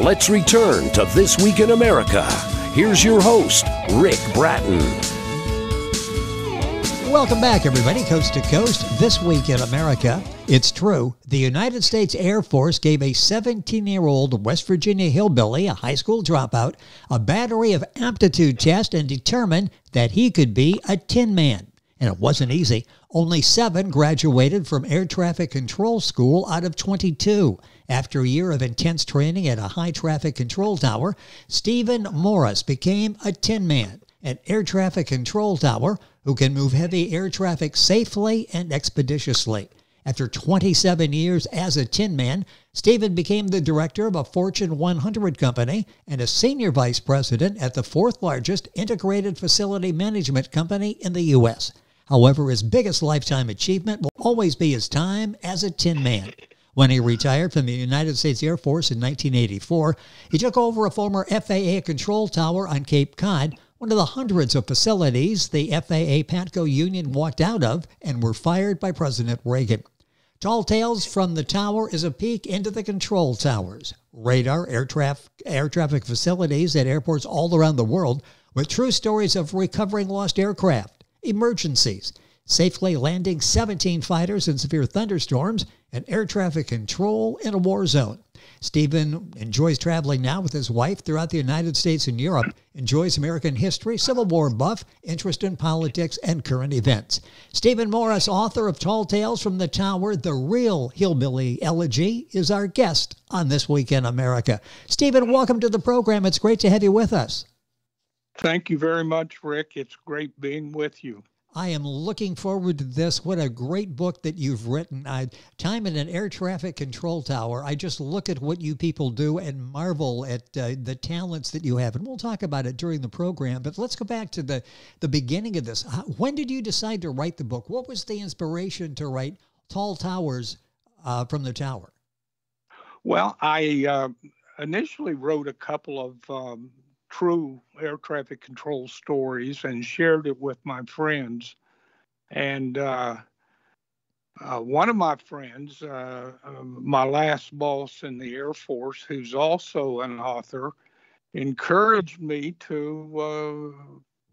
Let's return to This Week in America. Here's your host, Rick Bratton. Welcome back, everybody, coast to coast. This Week in America. It's true. The United States Air Force gave a 17-year-old West Virginia hillbilly, a high school dropout, a battery of aptitude tests and determined that he could be a Tin Man. And it wasn't easy. Only 7 graduated from air traffic control school out of 22. After a year of intense training at a high traffic control tower, Stephen Morris became a Tin Man, an air traffic control tower who can move heavy air traffic safely and expeditiously. After 27 years as a Tin Man, Stephen became the director of a Fortune 100 company and a senior vice president at the 4th largest integrated facility management company in the U.S. However, his biggest lifetime achievement will always be his time as a Tin Man. When he retired from the United States Air Force in 1984, he took over a former FAA control tower on Cape Cod, one of the hundreds of facilities the FAA PATCO union walked out of and were fired by President Reagan. Tall Tales from the Tower is a peek into the control towers, radar, air traffic facilities at airports all around the world, with true stories of recovering lost aircraft, emergencies, safely landing 17 fighters in severe thunderstorms, and air traffic control in a war zone. Stephen enjoys traveling now with his wife throughout the United States and Europe, enjoys American history, Civil War buff, interest in politics, and current events. Stephen Morris, author of Tall Tales from the Tower, The Real Hillbilly Elegy, is our guest on This Week in America. Stephen, welcome to the program. It's great to have you with us. Thank you very much, Rick. It's great being with you. I am looking forward to this. What a great book that you've written. Time in an air traffic control tower. I just look at what you people do and marvel at the talents that you have. And we'll talk about it during the program. But let's go back to the beginning of this. When did you decide to write the book? What was the inspiration to write Tall Towers from the Tower? Well, I initially wrote a couple of true air traffic control stories and shared it with my friends. And one of my friends, my last boss in the Air Force, who's also an author, encouraged me to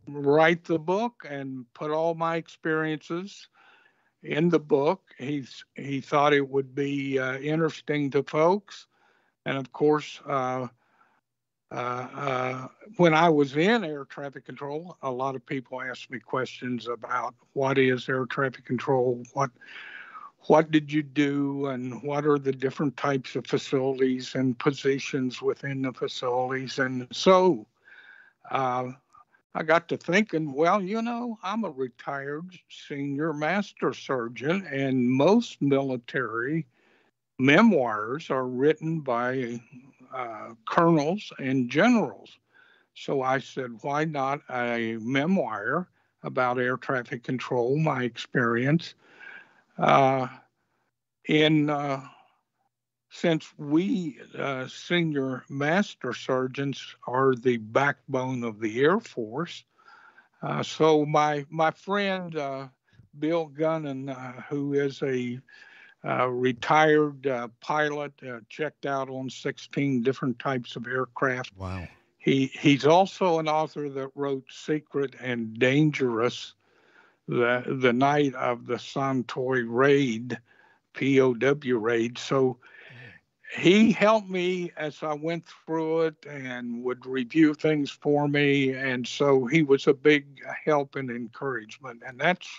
write the book and put all my experiences in the book. He thought it would be interesting to folks. And of course, when I was in air traffic control, a lot of people asked me questions about what is air traffic control, what did you do, and what are the different types of facilities and positions within the facilities. And so I got to thinking, well, I'm a retired senior master surgeon, and most military memoirs are written by colonels and generals. So I said, why not a memoir about air traffic control, my experience? Since we senior master surgeons are the backbone of the Air Force, so my friend Bill Gunnan, who is a retired pilot, checked out on 16 different types of aircraft. Wow. He's also an author that wrote Secret and Dangerous, the night of the Santoy raid, POW raid. So he helped me as I went through it and would review things for me. And so he was a big help and encouragement. And that's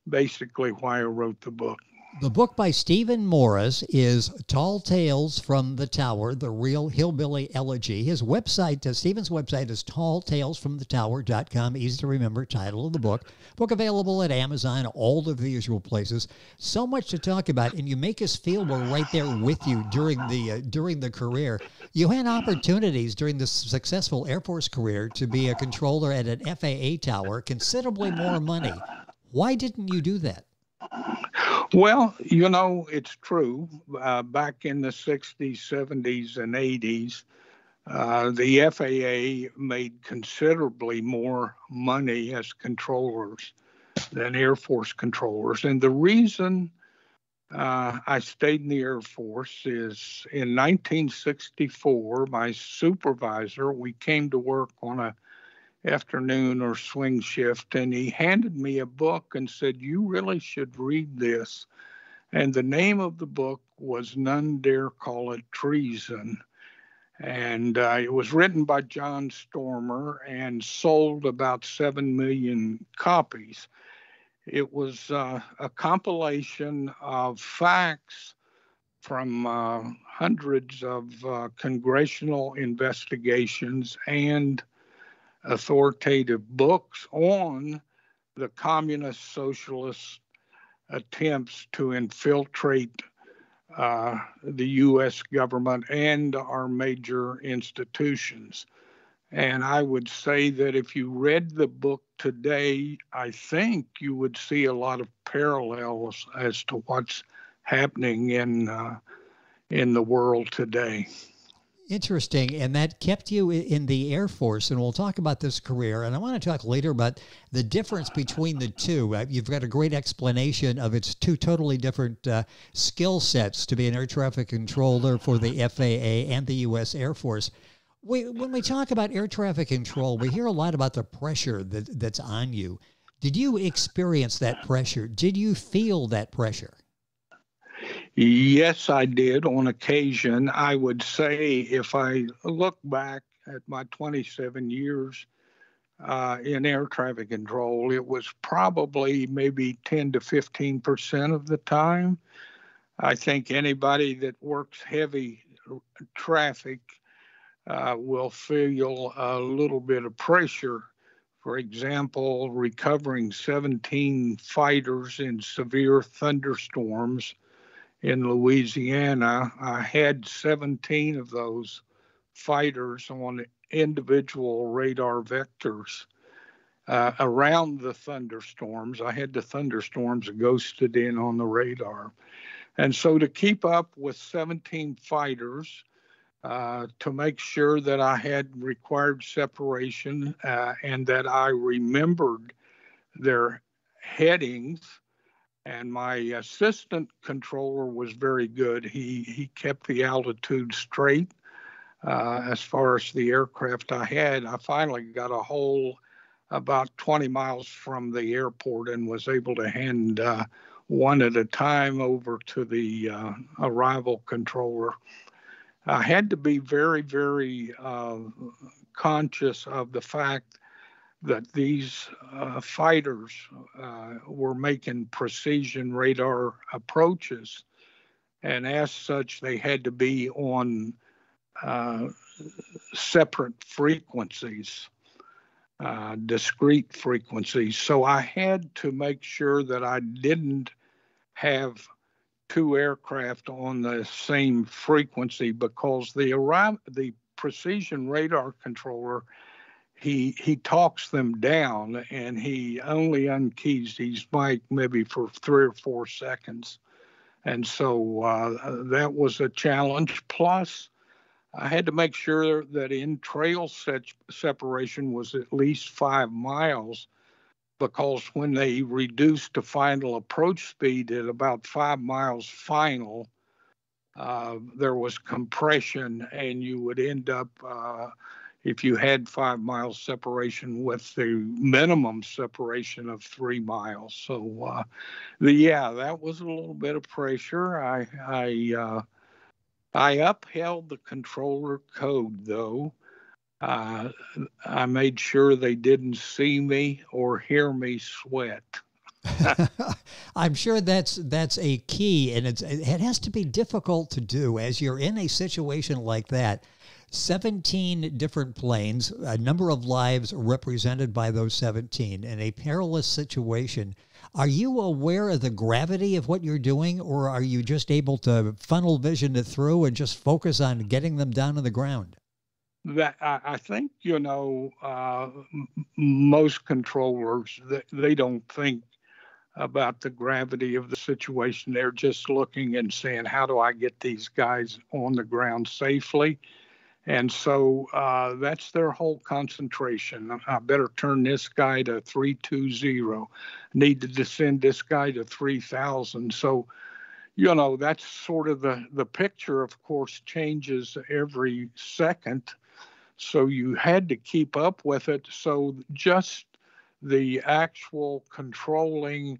basically why I wrote the book. The book by Stephen Morris is Tall Tales from the Tower, The Real Hillbilly Elegy. His website, Stephen's website is talltalesfromthetower.com. Easy to remember title of the book. Book available at Amazon, all of the usual places. So much to talk about, and you make us feel we're right there with you during the career. You had opportunities during this successful Air Force career to be a controller at an FAA tower, considerably more money. Why didn't you do that? Well, it's true. Back in the 60s, 70s, and 80s, the FAA made considerably more money as controllers than Air Force controllers. And the reason I stayed in the Air Force. Is in 1964, my supervisor, we came to work on a afternoon or swing shift, and he handed me a book and said, "You really should read this." And the name of the book was None Dare Call It Treason. And it was written by John Stormer and sold about 7 million copies. It was a compilation of facts from hundreds of congressional investigations and authoritative books on the communist socialist attempts to infiltrate the U.S. government and our major institutions. And I would say that if you read the book today, I think you would see a lot of parallels as to what's happening in the world today. Interesting. And that kept you in the Air Force. And we'll talk about this career. And I want to talk later about the difference between the two. You've got a great explanation of its two totally different skill sets to be an air traffic controller for the FAA and the U.S. Air Force. When we talk about air traffic control, we hear a lot about the pressure that's on you. Did you experience that pressure? Did you feel that pressure? Yes, I did on occasion. I would say if I look back at my 27 years in air traffic control, it was probably maybe 10 to 15% of the time. I think anybody that works heavy traffic will feel a little bit of pressure. For example, recovering 17 fighters in severe thunderstorms in Louisiana. I had 17 of those fighters on individual radar vectors around the thunderstorms. I had the thunderstorms ghosted in on the radar. And so to keep up with 17 fighters, to make sure that I had required separation and that I remembered their headings. And my assistant controller was very good. He kept the altitude straight as far as the aircraft I had. I finally got a hole about 20 miles from the airport and was able to hand one at a time over to the arrival controller. I had to be very, very conscious of the fact that these fighters were making precision radar approaches. And as such, they had to be on separate frequencies, discrete frequencies. So I had to make sure that I didn't have two aircraft on the same frequency, because the precision radar controller, he talks them down, and he only unkeys his mic maybe for 3 or 4 seconds. And so that was a challenge. Plus, I had to make sure that in trail separation was at least 5 miles, because when they reduced to final approach speed at about 5 miles final, there was compression, and you would end up, if you had 5 miles separation, with the minimum separation of 3 miles. So, that was a little bit of pressure. I upheld the controller code, though. I made sure they didn't see me or hear me sweat. I'm sure that's a key, and it has to be difficult to do as you're in a situation like that. 17 different planes, a number of lives represented by those 17 in a perilous situation. Are you aware of the gravity of what you're doing, or are you just able to funnel vision it through and just focus on getting them down on the ground? That I think, most controllers, they don't think about the gravity of the situation. They're just looking and saying, how do I get these guys on the ground safely? And so that's their whole concentration. I better turn this guy to 320, need to descend this guy to 3,000. So that's sort of the picture, of course, changes every second. So you had to keep up with it. So just the actual controlling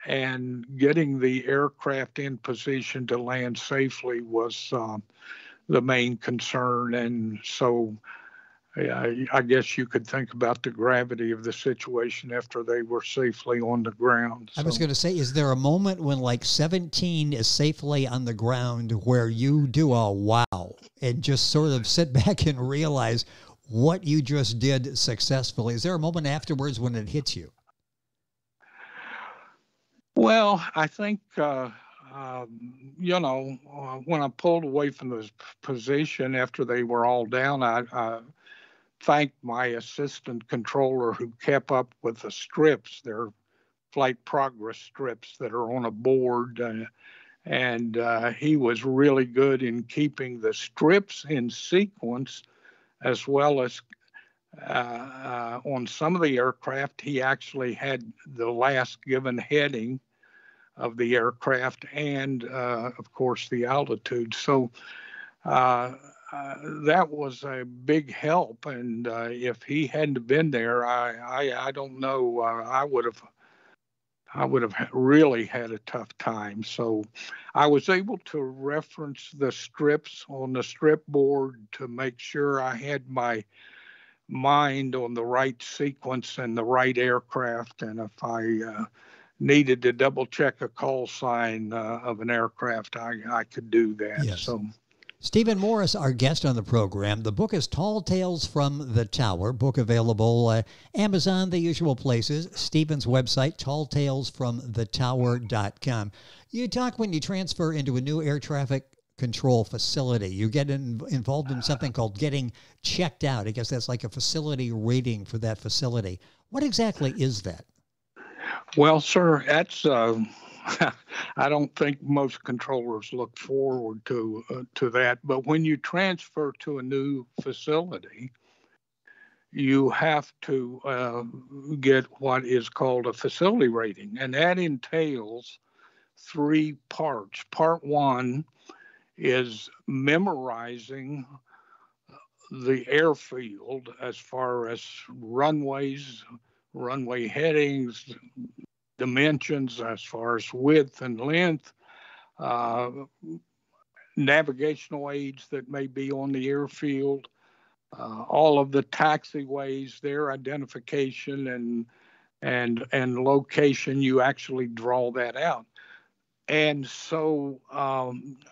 and getting the aircraft in position to land safely was the main concern. And so I guess you could think about the gravity of the situation after they were safely on the ground. I was going to say, is there a moment when like 17 is safely on the ground where you do a wow and just sort of sit back and realize what you just did successfully? Is there a moment afterwards when it hits you? Well, I think, when I pulled away from the position after they were all down, I thanked my assistant controller who kept up with the strips. They're flight progress strips that are on a board. And he was really good in keeping the strips in sequence, as well as on some of the aircraft, he actually had the last given heading of the aircraft and, of course, the altitude. So that was a big help. And if he hadn't been there, I don't know, I would have really had a tough time. So I was able to reference the strips on the strip board to make sure I had my mind on the right sequence and the right aircraft. And if I needed to double check a call sign of an aircraft, I could do that. Yes. So Stephen Morris, our guest on the program. The book is Tall Tales from the Tower. Book available Amazon, the usual places. Stephen's website, talltalesfromthetower.com. You talk when you transfer into a new air traffic control facility. You get involved in something called getting checked out. I guess that's like a facility rating for that facility. What exactly is that? Well, sir, that's I don't think most controllers look forward to that. But when you transfer to a new facility, you have to get what is called a facility rating, and that entails 3 parts. Part 1 is memorizing the airfield as far as runways, runway headings, dimensions as far as width and length, navigational aids that may be on the airfield, all of the taxiways, their identification and location. You actually draw that out. And so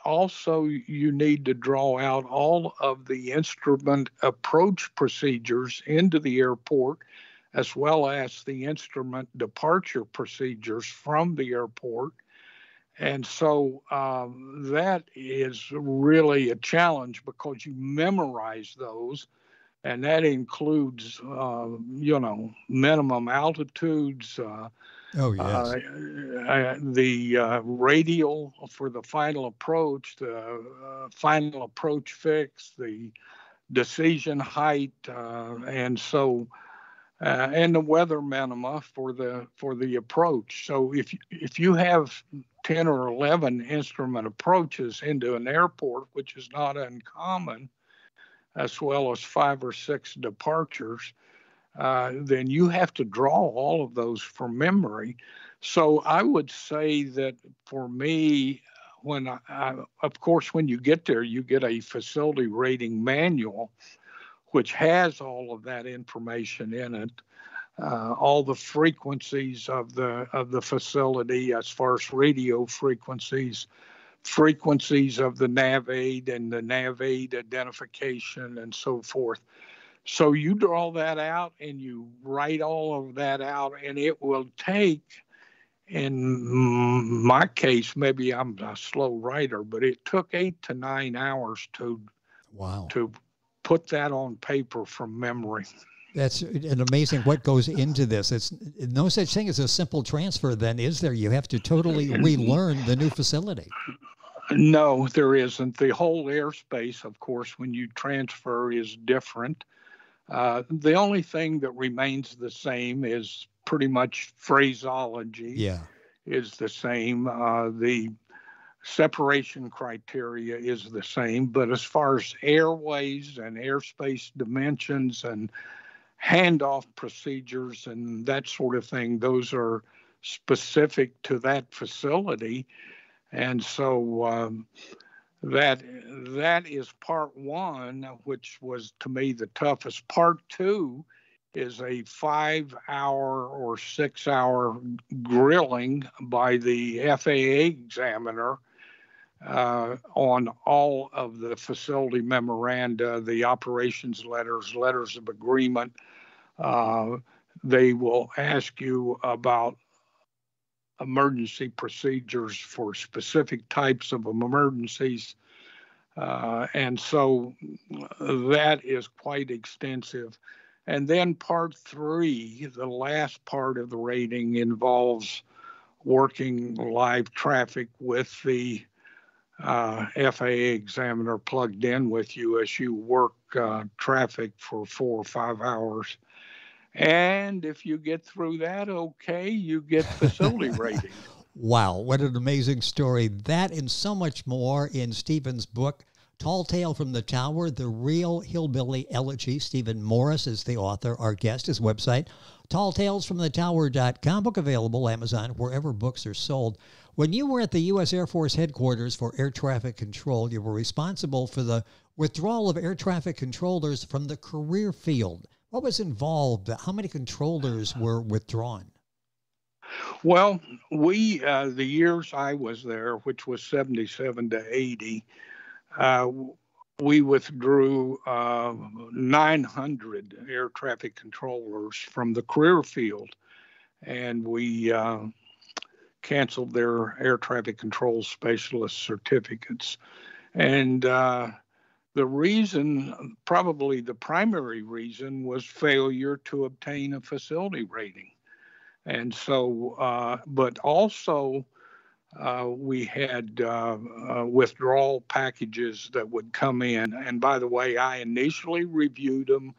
also you need to draw out all of the instrument approach procedures into the airport, as well as the instrument departure procedures from the airport. And so that is really a challenge because you memorize those, and that includes, minimum altitudes, the radial for the final approach, the final approach fix, the decision height, and so and the weather minima for the approach. So if you have 10 or 11 instrument approaches into an airport, which is not uncommon, as well as 5 or 6 departures, then you have to draw all of those from memory. So I would say that for me, of course, when you get there, you get a facility rating manual, which has all of that information in it, all the frequencies of the facility as far as radio frequencies of the nav aid and the nav aid identification and so forth. So you draw that out and you write all of that out, and it will take, in my case, maybe I'm a slow writer, but it took 8 to 9 hours to put that on paper from memory. That's an amazing what goes into this. It's no such thing as a simple transfer then, is there? You have to totally relearn the new facility. No, there isn't. The whole airspace, of course, when you transfer is different. The only thing that remains the same is pretty much phraseology. Yeah. Is the same. The separation criteria is the same, but as far as airways and airspace dimensions and handoff procedures and that sort of thing, those are specific to that facility. And so that is part one, which was to me the toughest. Part two is a 5-hour or 6-hour grilling by the FAA examiner on all of the facility memoranda, the operations letters, letters of agreement. They will ask you about emergency procedures for specific types of emergencies. And so that is quite extensive. And then part three, the last part of the rating, involves working live traffic with the FAA examiner plugged in with you as you work traffic for 4 or 5 hours. And if you get through that, okay, you get facility rating. Wow, what an amazing story. That and so much more in Stephen's book, Tall Tale from the Tower, The Real Hillbilly Elegy. Stephen Morris is the author. Our guest, his website, talltalesfromthetower.com. Book available, Amazon, wherever books are sold. When you were at the U.S. Air Force headquarters for air traffic control, you were responsible for the withdrawal of air traffic controllers from the career field. What was involved? How many controllers were withdrawn? Well, we, the years I was there, which was 77 to 80, we withdrew 900 air traffic controllers from the career field, and we canceled their air traffic control specialist certificates. And the reason, probably the primary reason, was failure to obtain a facility rating. And so, but also we had withdrawal packages that would come in. And by the way, I initially reviewed them,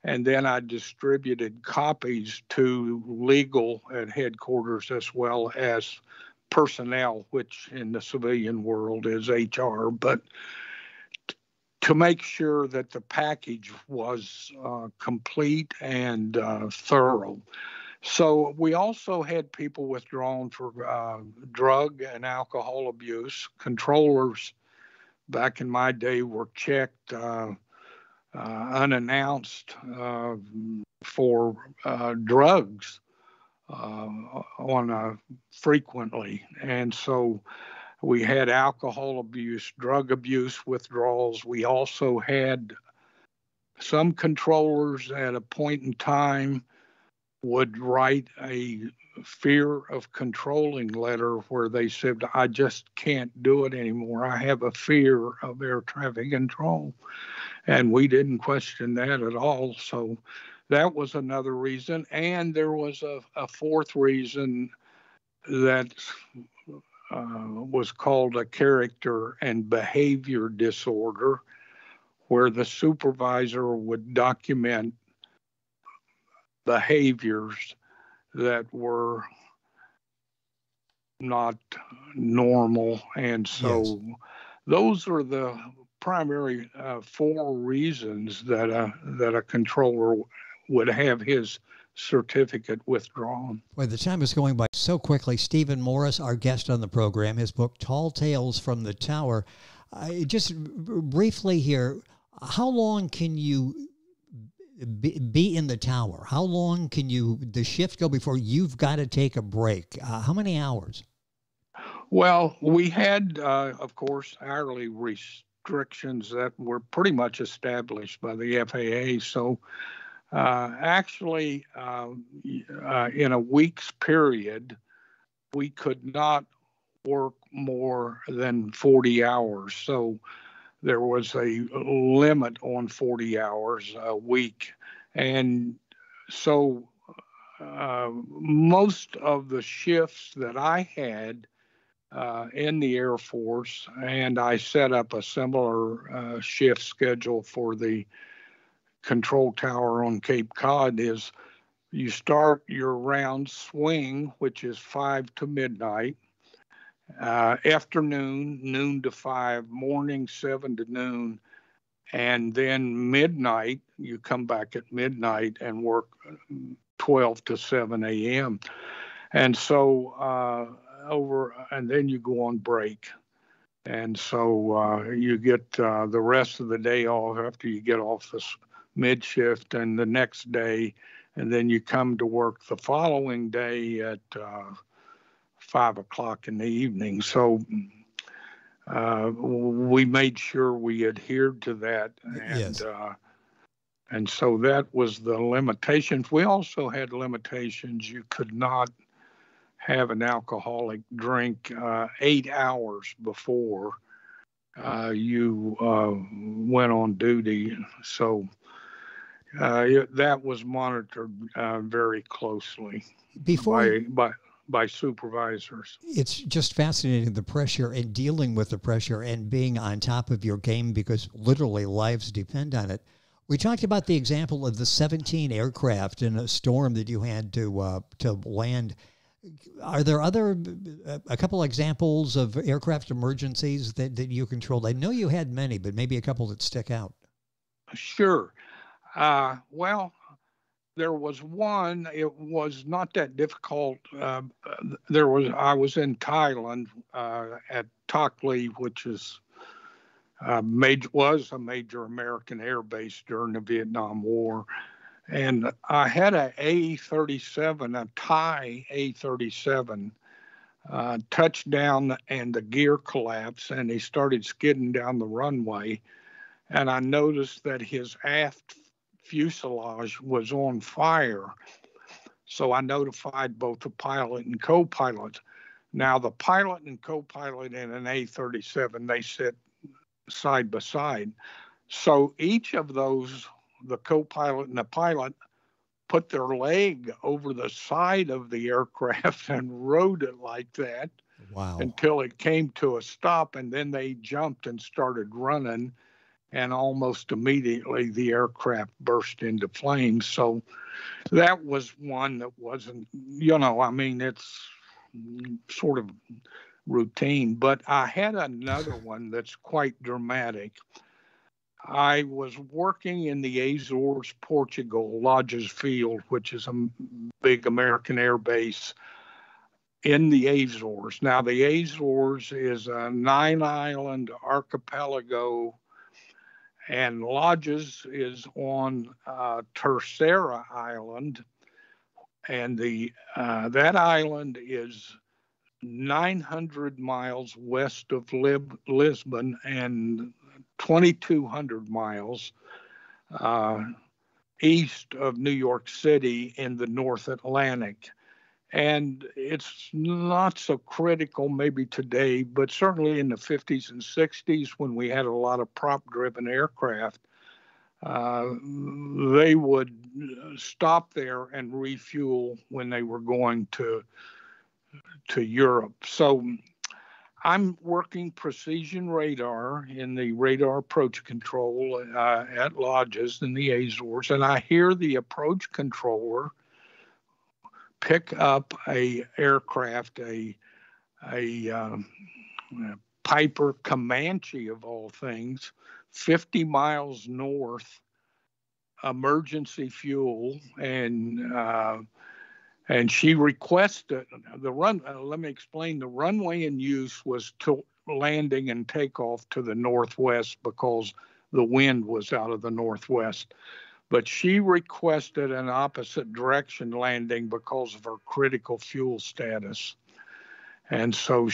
and then I distributed copies to legal at headquarters as well as personnel, which in the civilian world is HR. But to make sure that the package was complete and thorough. So we also had people withdrawn for drug and alcohol abuse. Controllers back in my day were checked unannounced for drugs frequently. And so we had alcohol abuse, drug abuse withdrawals. We also had some controllers at a point in time would write a fear of controlling letter where they said, I just can't do it anymore. I have a fear of air traffic control. And we didn't question that at all. So that was another reason. And there was a fourth reason that was called a character and behavior disorder, where the supervisor would document behaviors that were not normal. And so those are the primary 4 reasons that a controller would have his certificate withdrawn. Well, the time is going by so quickly. Stephen Morris, our guest on the program, his book, Tall Tales from the Tower. Just briefly here, how long can you be in the tower? How long can the shift go before you've got to take a break? How many hours? Well, we had, of course, hourly restrictions that were pretty much established by the FAA. So actually, in a week's period, we could not work more than 40 hours. So there was a limit on 40 hours a week. And so most of the shifts that I had in the Air Force, and I set up a similar shift schedule for the control tower on Cape Cod, is you start your round swing, which is 5 to midnight, afternoon, noon to 5, morning 7 to noon, and then midnight, you come back at midnight and work 12 to 7 a.m. And so and then you go on break. And so you get the rest of the day off after you get off this mid shift and the next day, and then you come to work the following day at 5 o'clock in the evening. So we made sure we adhered to that. And, yes. And so that was the limitations. We also had limitations. You could not have an alcoholic drink 8 hours before you went on duty. So that was monitored very closely by supervisors. It's just fascinating, the pressure and dealing with the pressure and being on top of your game, because literally lives depend on it. We talked about the example of the 17 aircraft in a storm that you had to land. Are there a couple examples of aircraft emergencies that you controlled? I know you had many, but maybe a couple that stick out. Sure. Well, there was one. It was not that difficult. I was in Thailand at Takli, which is was a major American air base during the Vietnam War. And I had a A-37, a Thai A-37, touchdown, and the gear collapsed, and he started skidding down the runway. And I noticed that his aft fuselage was on fire. So I notified both the pilot and co-pilot. Now, the pilot and co-pilot in an A-37, they sit side by side. So each of those, the co-pilot and the pilot, put their leg over the side of the aircraft and rode it like that. Wow. Until it came to a stop, and then they jumped and started running, and almost immediately the aircraft burst into flames. So that was one that wasn't, it's sort of routine. But I had another one that's quite dramatic. I was working in the Azores, Portugal, Lodges Field, which is a big American air base in the Azores. Now, the Azores is a 9-island archipelago, and Lodges is on Terceira Island, and that island is 900 miles west of Lisbon and 2,200 miles east of New York City in the North Atlantic. And it's not so critical maybe today, but certainly in the 50s and 60s when we had a lot of prop-driven aircraft, they would stop there and refuel when they were going to Europe. So I'm working precision radar in the radar approach control at Lodges in the Azores, and I hear the approach controller pick up a aircraft, a Piper Comanche of all things, 50 miles north, emergency fuel, and she requested the run. Let me explain. The runway in use was landing and takeoff to the northwest because the wind was out of the northwest. But she requested an opposite direction landing because of her critical fuel status. And so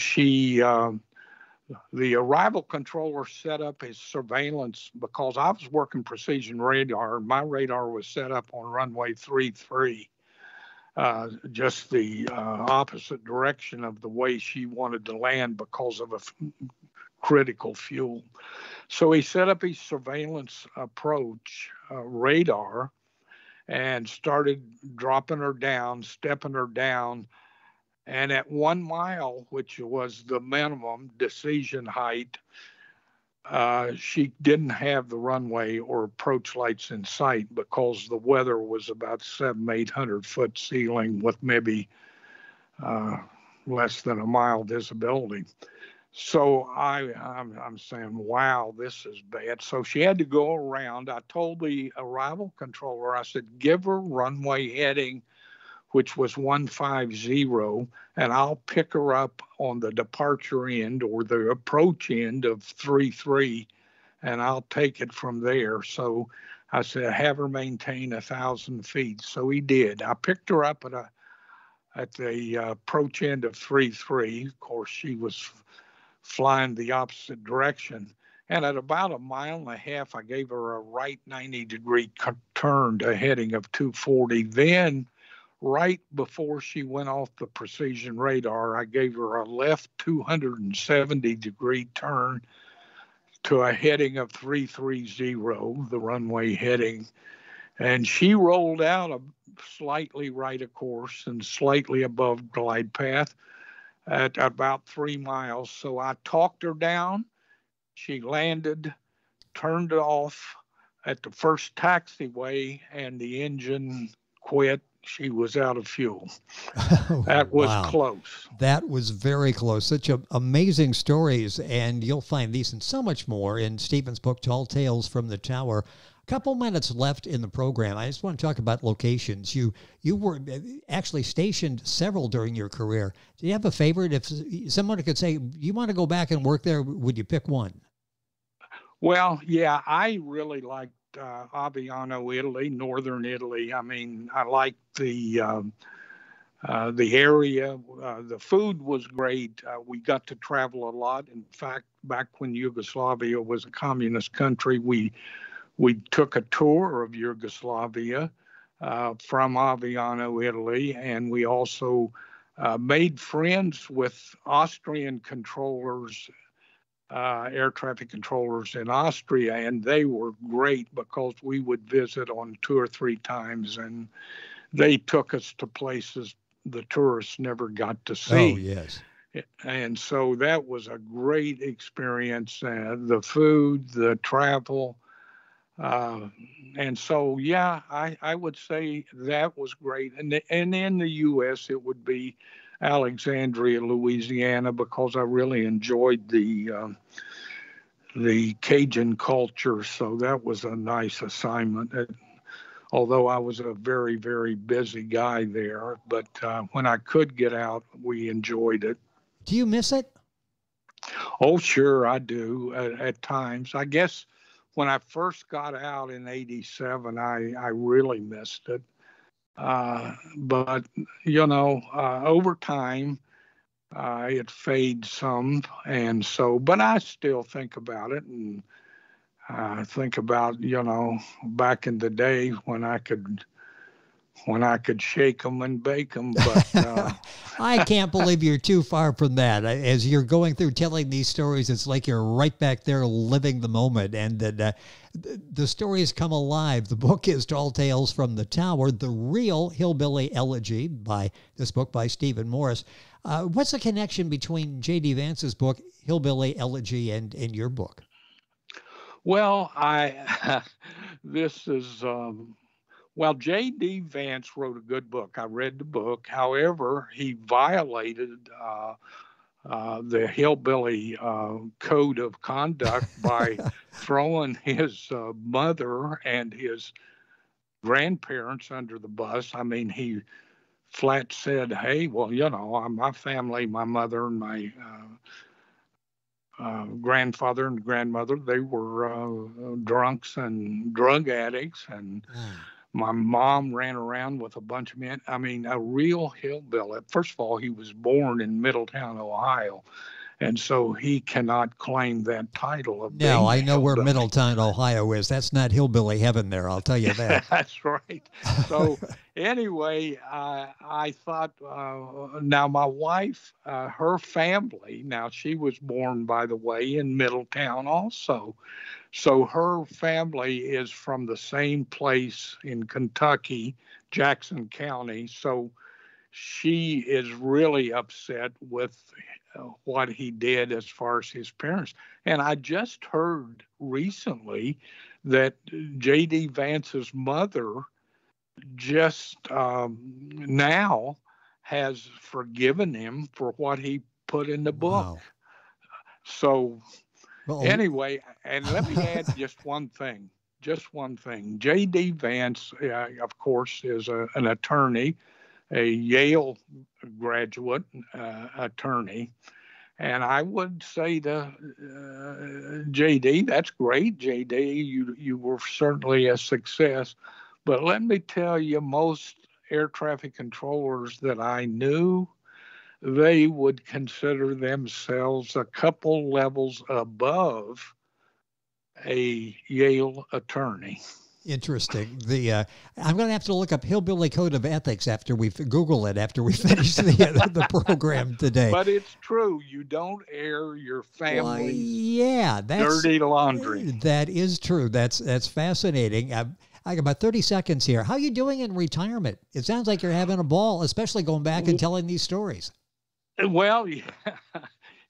the arrival controller set up his surveillance, because I was working precision radar. My radar was set up on runway 33, just the opposite direction of the way she wanted to land because of a critical fuel. So he set up his surveillance approach radar and started dropping her down, stepping her down. And at 1 mile, which was the minimum decision height, she didn't have the runway or approach lights in sight because the weather was about 700-800 foot ceiling with maybe less than a mile visibility. So I'm saying, wow, this is bad. So she had to go around. I told the arrival controller, I said, give her runway heading, which was 150, and I'll pick her up on the departure end or the approach end of 33, and I'll take it from there. So I said, have her maintain 1,000 feet. So he did. I picked her up at the approach end of 33. Of course, she was flying the opposite direction. And at about 1.5 miles, I gave her a right 90-degree turn to a heading of 240. Then, right before she went off the precision radar, I gave her a left 270-degree turn to a heading of 330, the runway heading. And she rolled out slightly right of course and slightly above glide path at about 3 miles. So I talked her down. She landed, turned it off at the first taxiway, and the engine quit. She was out of fuel. That was close. That was very close. Such amazing stories, and you'll find these and so much more in Stephen's book, Tall Tales from the Tower. A couple minutes left in the program. I just want to talk about locations. You were actually stationed several during your career. Do you have a favorite? If someone could say, you want to go back and work there, would you pick one? Well, yeah, I really liked Aviano, Italy, northern Italy. I mean, I liked the area. The food was great. We got to travel a lot. In fact, back when Yugoslavia was a communist country, we took a tour of Yugoslavia from Aviano, Italy, and we also made friends with Austrian controllers, air traffic controllers in Austria, and they were great because we would visit on 2 or 3 times, and they took us to places the tourists never got to see. Oh, yes. And so that was a great experience. The food, the travel. And so, yeah, I would say that was great. And in the U.S., it would be Alexandria, Louisiana, because I really enjoyed the Cajun culture. So that was a nice assignment. Although I was a very, very busy guy there, but when I could get out, we enjoyed it. Do you miss it? Oh, sure, I do at times. I guess when I first got out in '87, I really missed it. But, over time, it fades some. And so, but I still think about it and think about, back in the day when I could shake them and bake them. But I can't believe you're too far from that. As you're going through telling these stories, it's like you're right back there living the moment, and that the stories come alive. The book is Tall Tales from the Tower, the real Hillbilly Elegy, by this book by Stephen Morris. What's the connection between J.D. Vance's book, Hillbilly Elegy, and your book? Well, this is... Well, J.D. Vance wrote a good book. I read the book. However, he violated the hillbilly code of conduct by throwing his mother and his grandparents under the bus. I mean, he flat said, hey, well, my family, my mother and my grandfather and grandmother, they were drunks and drug addicts, and my mom ran around with a bunch of men. I mean, a real hillbilly. First of all, he was born in Middletown, Ohio, and so he cannot claim that title of being I know hillbilly. where Middletown, Ohio is. That's not hillbilly heaven there, I'll tell you that. That's right. So anyway, I thought, now my wife, her family, now she was born, by the way, in Middletown also. So her family is from the same place in Kentucky, Jackson County. So she is really upset with what he did as far as his parents. And I just heard recently that J.D. Vance's mother just now has forgiven him for what he put in the book. Wow. So Well, anyway, and let me add just one thing. J.D. Vance, of course, is an attorney, a Yale graduate attorney. And I would say to J.D., that's great, J.D. You were certainly a success. But let me tell you, most air traffic controllers that I knew, they would consider themselves a couple levels above a Yale attorney. interesting. I'm going to have to look up Hillbilly Code of Ethics after we Google it after we finish the program today. But it's true. You don't air your family's that's dirty laundry. That is true. That's fascinating. I got about 30 seconds here. How are you doing in retirement? It sounds like you're having a ball, especially going back and telling these stories. Well,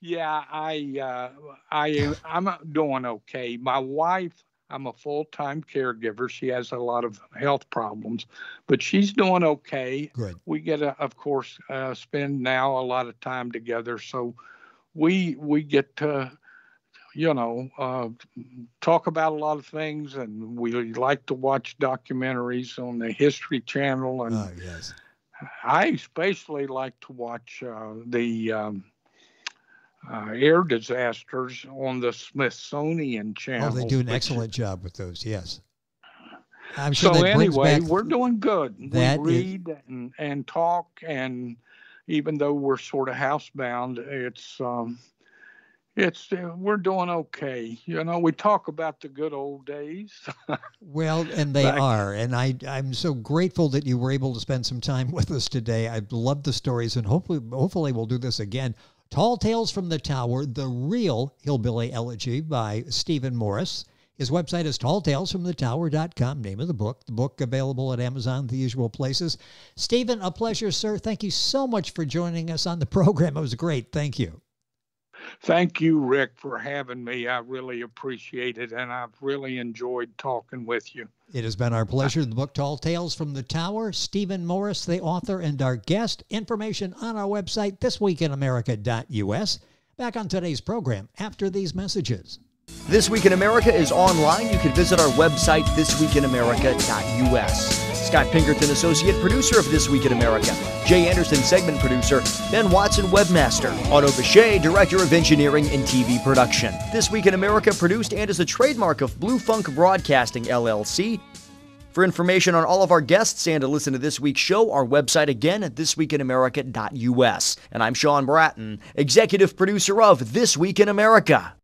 yeah, I'm doing okay. My wife, I'm a full-time caregiver. She has a lot of health problems, but she's doing okay. Good. We get to, of course, spend now a lot of time together. So we get to, talk about a lot of things, and we like to watch documentaries on the History Channel. And yes. I especially like to watch the air disasters on the Smithsonian Channel. Oh, they do an excellent job with those, yes. I'm sure So that brings anyway, back we're doing good. That we read and talk, and even though we're sort of housebound, we're doing okay. We talk about the good old days. Well, and they are. And I'm so grateful that you were able to spend some time with us today. I love the stories, and hopefully we'll do this again. Tall Tales from the Tower, The Real Hillbilly Elegy by Stephen Morris. His website is talltalesfromthetower.com, name of the book. The book available at Amazon, the usual places. Stephen, a pleasure, sir. Thank you so much for joining us on the program. It was great. Thank you. Thank you, Rick, for having me. I really appreciate it, and I've really enjoyed talking with you. It has been our pleasure. The book, Tall Tales from the Tower, Stephen Morris, the author and our guest. Information on our website, thisweekinamerica.us. Back on today's program after these messages. This Week in America is online. You can visit our website, thisweekinamerica.us. Scott Pinkerton, Associate Producer of This Week in America. Jay Anderson, Segment Producer. Ben Watson, Webmaster. Otto Bechet, Director of Engineering and TV Production. This Week in America produced and is a trademark of Blue Funk Broadcasting, LLC. For information on all of our guests and to listen to this week's show, our website again at thisweekinamerica.us. And I'm Sean Bratton, Executive Producer of This Week in America.